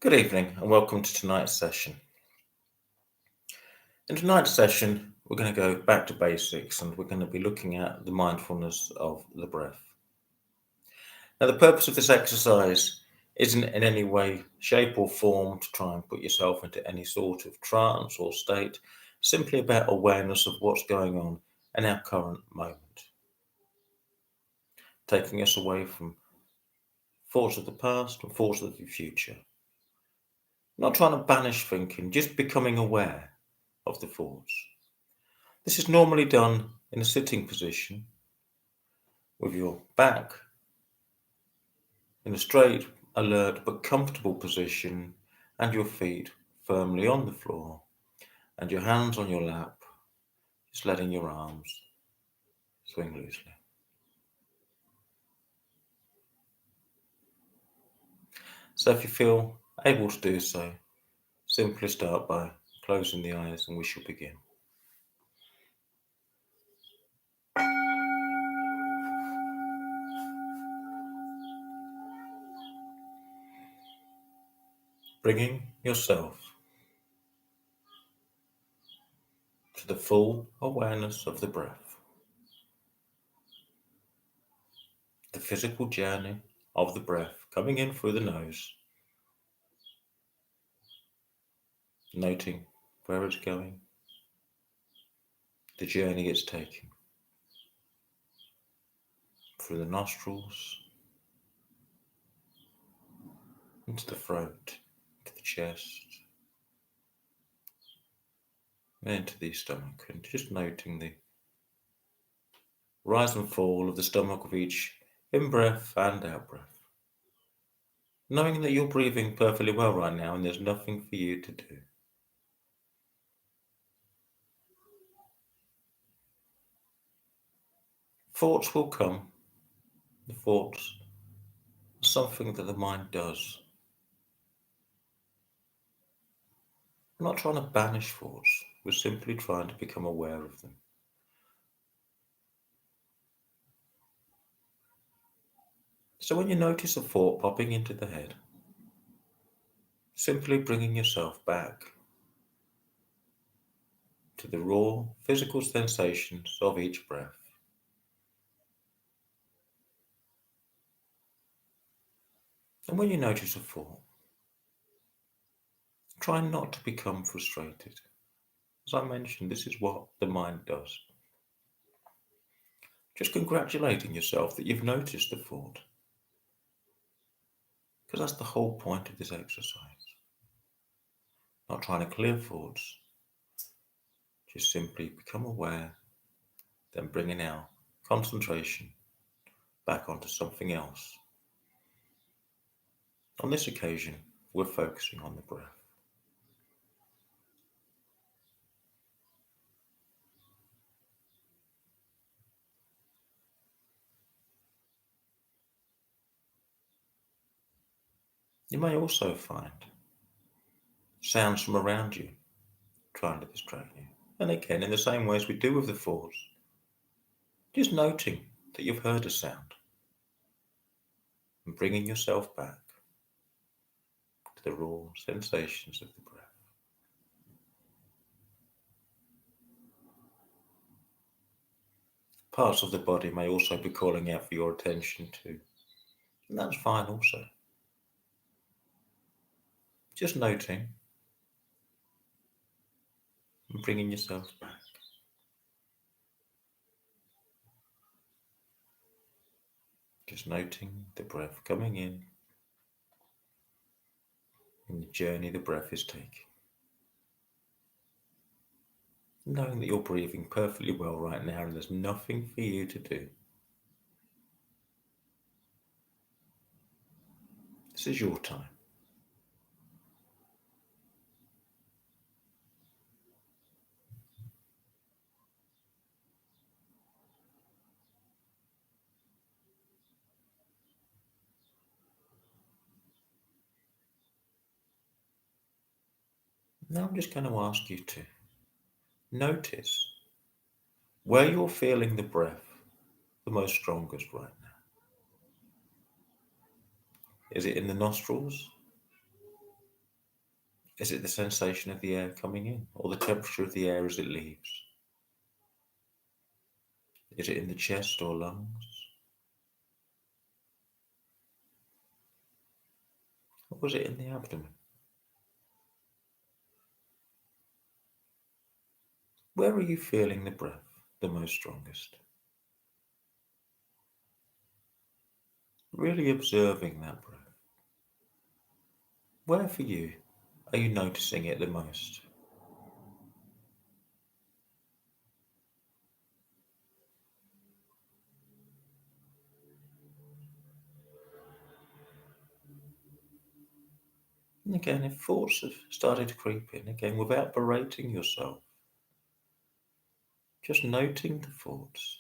Good evening and welcome to tonight's session. In tonight's session, we're going to go back to basics and we're going to be looking at the mindfulness of the breath. Now, the purpose of this exercise isn't in any way, shape, or form to try and put yourself into any sort of trance or state, simply about awareness of what's going on in our current moment, taking us away from thoughts of the past and thoughts of the future. Not trying to banish thinking, just becoming aware of the thoughts. This is normally done in a sitting position with your back in a straight, alert but comfortable position and your feet firmly on the floor and your hands on your lap, just letting your arms swing loosely. So if you feel able to do so, simply start by closing the eyes and we shall begin. Bringing yourself to the full awareness of the breath, the physical journey of the breath coming in through the nose, noting where it's going, the journey it's taking, through the nostrils, into the throat, into the chest, and into the stomach, and just noting the rise and fall of the stomach with each in-breath and out-breath. Knowing that you're breathing perfectly well right now and there's nothing for you to do. Thoughts will come. The thoughts are something that the mind does. We're not trying to banish thoughts. We're simply trying to become aware of them. So when you notice a thought popping into the head, simply bringing yourself back to the raw physical sensations of each breath. And when you notice a thought, try not to become frustrated. As I mentioned, this is what the mind does. Just congratulating yourself that you've noticed the thought. Because that's the whole point of this exercise. Not trying to clear thoughts. Just simply become aware, then bringing our concentration back onto something else. On this occasion, we're focusing on the breath. You may also find sounds from around you trying to distract you. And again, in the same way as we do with the thoughts, just noting that you've heard a sound and bringing yourself back to the raw sensations of the breath. Parts of the body may also be calling out for your attention too, and that's fine also. Just noting and bringing yourself back. Just noting the breath coming in and the journey the breath is taking. Knowing that you're breathing perfectly well right now and there's nothing for you to do. This is your time. Now I'm just going to ask you to notice where you're feeling the breath the most strongest right now. Is it in the nostrils? Is it the sensation of the air coming in, or the temperature of the air as it leaves? Is it in the chest or lungs? Or was it in the abdomen? Where are you feeling the breath the most strongest? Really observing that breath. Where for you are you noticing it the most? And again, if thoughts have started to creep in, again, without berating yourself, just noting the thoughts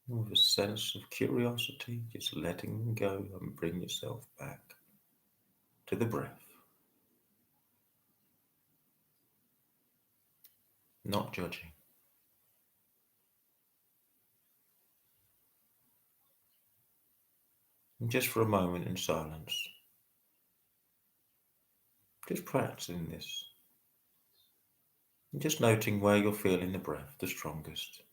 with a sense of curiosity, just letting them go and bring yourself back to the breath, not judging. And just for a moment in silence, just practicing this, and just noting where you're feeling the breath the strongest.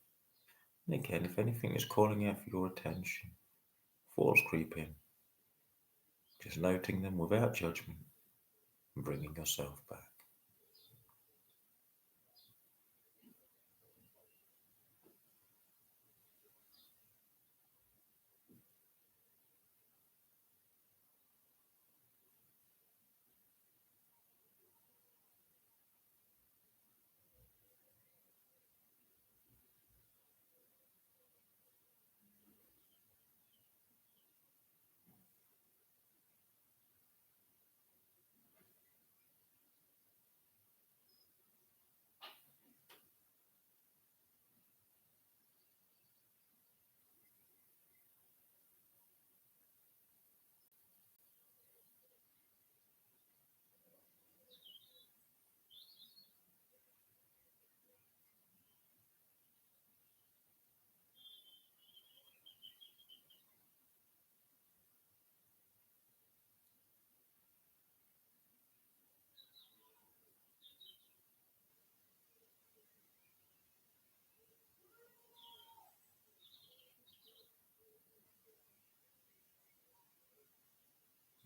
And again, if anything is calling out for your attention, thoughts creep in, just noting them without judgment and bringing yourself back.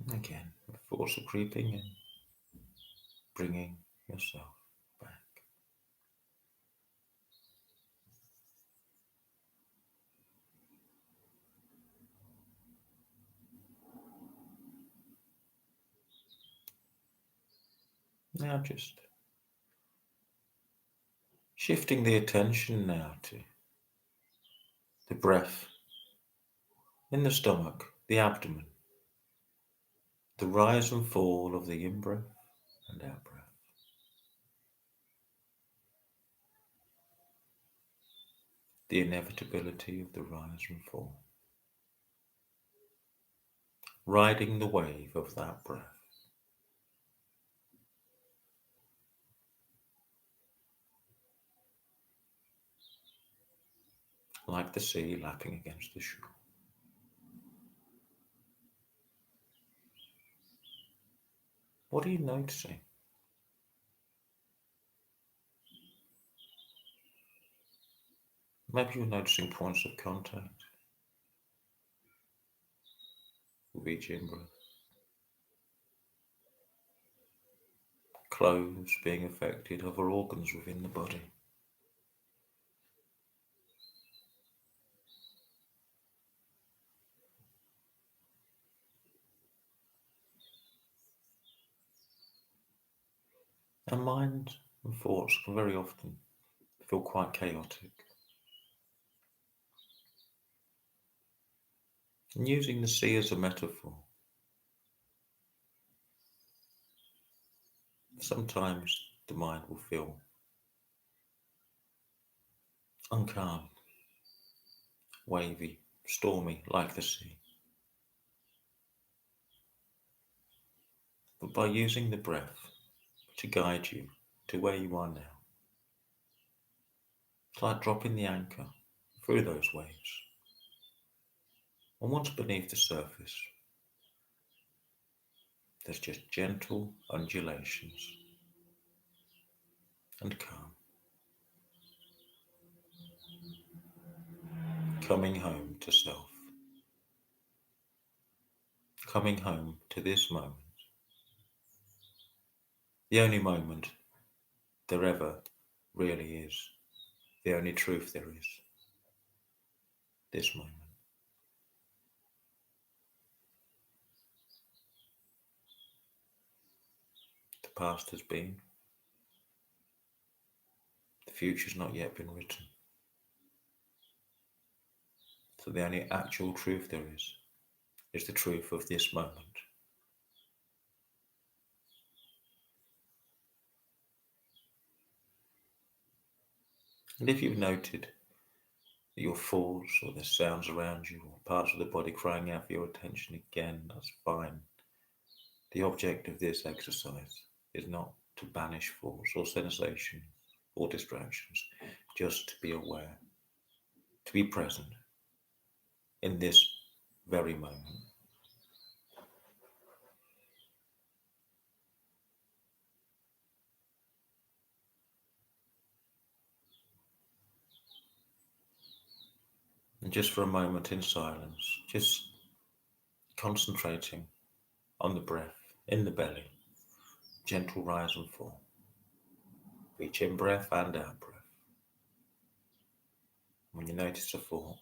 And again, thoughts are creeping in, bringing yourself back. Now just shifting the attention now to the breath in the stomach, the abdomen, the rise and fall of the in-breath and out-breath. The inevitability of the rise and fall. Riding the wave of that breath. Like the sea lapping against the shore. What are you noticing? Maybe you're noticing points of contact with each in-breath. Clothes being affected, other organs within the body. And mind and thoughts can very often feel quite chaotic. And using the sea as a metaphor, sometimes the mind will feel uncalm, wavy, stormy, like the sea. But by using the breath to guide you to where you are now, it's like dropping the anchor through those waves. And once beneath the surface, There's just gentle undulations and calm. Coming home to self. Coming home to this moment. The only moment there ever really is. The only truth there is. This moment. The past has been. The future's not yet been written. So the only actual truth there is the truth of this moment. And if you've noted that your thoughts or the sounds around you or parts of the body crying out for your attention again, that's fine. The object of this exercise is not to banish thoughts or sensations or distractions, just to be aware, to be present in this very moment. And just for a moment in silence, just concentrating on the breath in the belly, gentle rise and fall. Each in breath and out breath. When you notice a thought,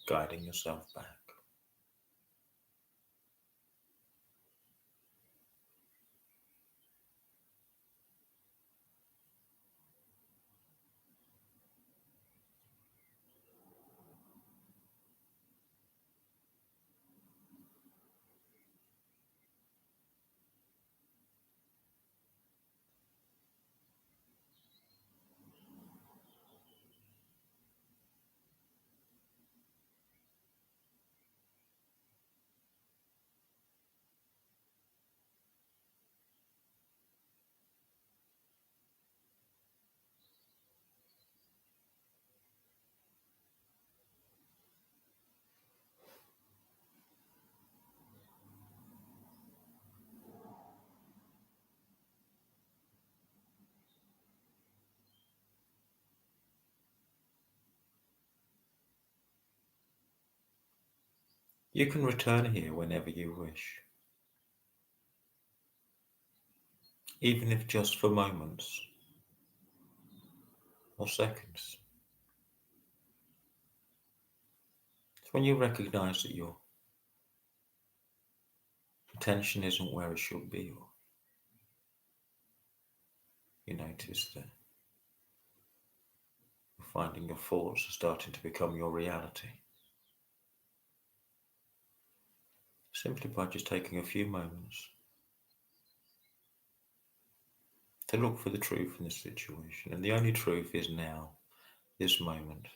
guiding yourself back. You can return here whenever you wish, even if just for moments or seconds. It's when you recognize that your attention isn't where it should be, or you notice that you're finding your thoughts are starting to become your reality. Simply by just taking a few moments to look for the truth in the situation. And the only truth is now, this moment.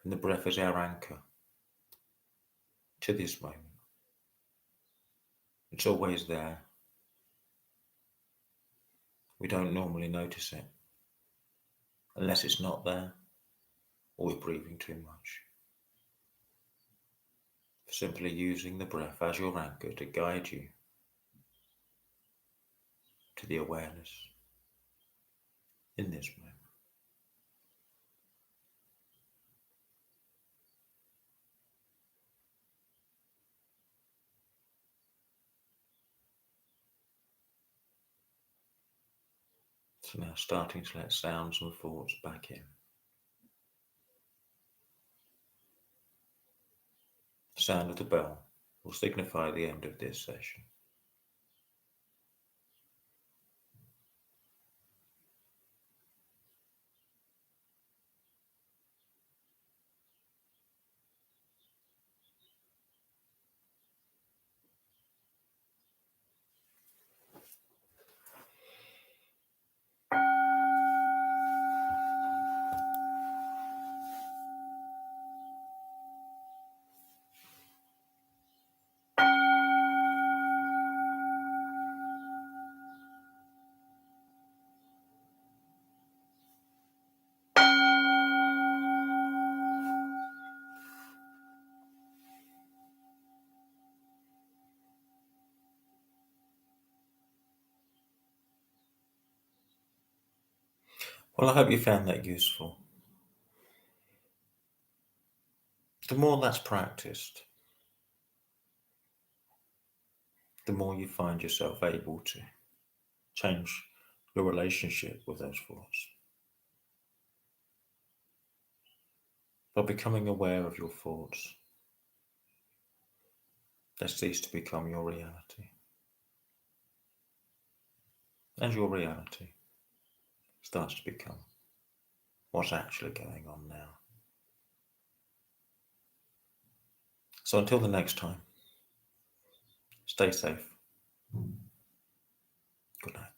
And the breath is our anchor to this moment. It's always there. We don't normally notice it unless it's not there or we're breathing too much. Simply using the breath as your anchor to guide you to the awareness in this moment. So now starting to let sounds and thoughts back in. The sound of the bell will signify the end of this session. Well, I hope you found that useful. The more that's practiced, the more you find yourself able to change your relationship with those thoughts. By becoming aware of your thoughts, they cease to become your reality. And your reality starts to become what's actually going on now. So until the next time, stay safe. Good night.